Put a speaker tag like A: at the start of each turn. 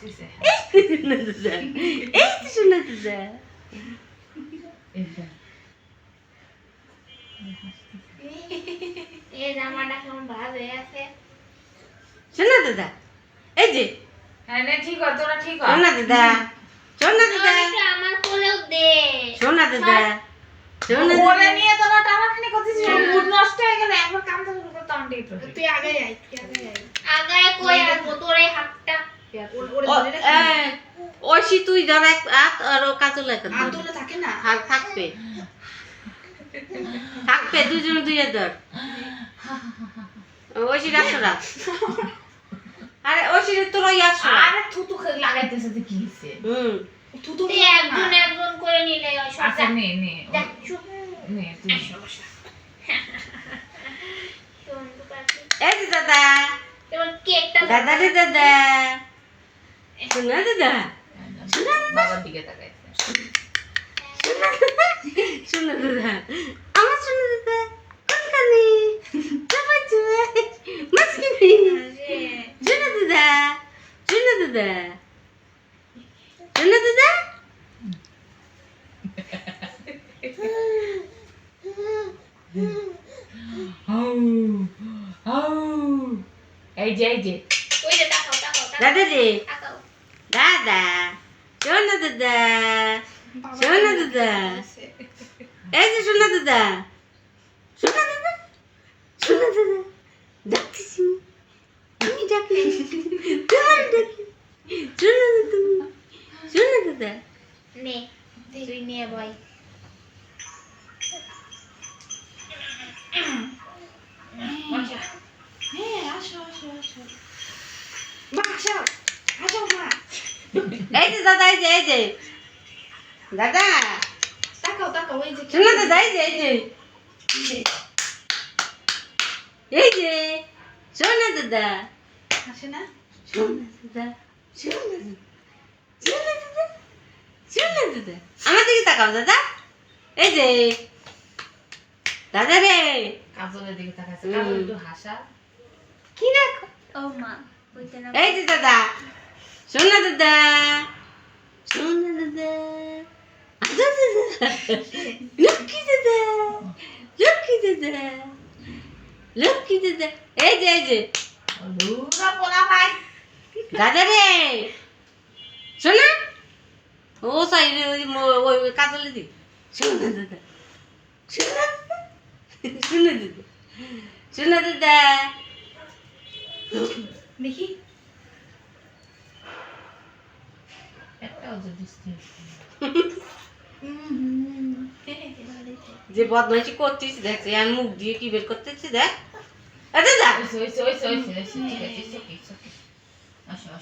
A: হাসতেছে
B: শোনা দাদা, এই তো শোনা দাদা।
A: এইটা
C: এই জামাটা কেমন ভালো হয়ে আছে।
B: শোনা দাদা, এই যে
A: হ্যাঁ না ঠিক হয় তোরা ঠিক হয়
B: শোনা দাদা, শোনা দাদা,
C: একটু আমার কোলেও দে।
B: শোনা দাদা, শোনা
A: ওরে
B: দাদা।
A: নিয়ে তোরা টানাটানি করতেছিস মুড নষ্ট হয়ে গেল একবার কাম শুরু করতে অন ডেট
D: তুই আগে আয়, তুই আগে আয়।
C: আগায় কই আসবো তোর এই হাতটা।
D: ওরে
B: ও,
D: ধরে রাখি।
B: ঐশী তুই ধর এক হাত আর ও কাজল এক হাত
D: হাত
B: ধর।
D: তুলে থাকে না।
B: হাত থাকবে, থাকবে দুজনে দুই হাত ধর। ঐশী রাখছো রাখ। আরে ঐশী তোর ওই আসছো।
A: আরে থুতু লাগাইতেছে তো কি হইছে
D: থুতু
C: তুই একজন একজন করে নিলে ওই
A: আচ্ছা
C: সবটা
A: নে নে
C: দেখ চুপ।
A: নে তুই
C: শোন তো পাখি।
B: এই যে দাদা,
C: এবার কেকটা
B: দাদা রে দাদা, শোনা দাদা,
A: বাবার দিকে তাকাইছে
B: শোনা দাদা, আমার শোনা দাদা, কোনখানে? চাপা চুয়ে, মাঝখানে। শোনা দাদা, শোনা দাদা, শোনা দাদা।
A: হাউ হাউ এই যে
C: ওই যে তাকাও তাকাও তাকাও
B: দাদা রে,
C: তাকাও।
B: দাদা, শোনা দাদা, শোনা দাদা, এই যে শোনা দাদা, শোনা দাদা, শোনা দাদা, ডাকতেছি, আমি ডাকি, তোমার ডাকি, শোনা দাদা তুমি, শোনা দাদা।
C: নে তুই নিয়ে বই।
D: হ্যাঁ, আসো, আসো, আসো। মা, আসো। আসো, মা।
B: এই যে দাদা, এই যে দাদা,
D: তাকাও, তাকাও, ওই যে
B: শোনা দাদা, এই যে এই যে শোনা দাদা,
D: আসে না?
B: শোনা দাদা, শোনা দাদা, শোনা দাদা, শোনা দাদা। আমার দিকে তাকাও দাদা, এই যে দাদা রে,
A: কাজলের দিকে তাকাইছে কাজল একটু হাসা
B: কি দেখো?
C: ও মা ওইটা না।
B: এই যে দাদা, শোনা দাদা, শোনা দাদা, আদা দাদা, লক্ষ্মী দাদা, লক্ষ্মী দাদা, লক্ষ্মী দাদা। এই যে
A: দূরা পোলা ভাই
B: দাদা রে, শোনা, ও সাই ওই কাজলে দি, শোনা দাদা, শোনা দাদা, শোনা দাদা, শোনা দাদা।
D: দেখি।
A: একটাও যদি
B: যে বদমাইশি করছিস দেখছি আর মুখ দিয়ে কি বের করতেছি দেখ। আচ্ছা যা,
A: ওইসে ঠিক আছে আসো আসো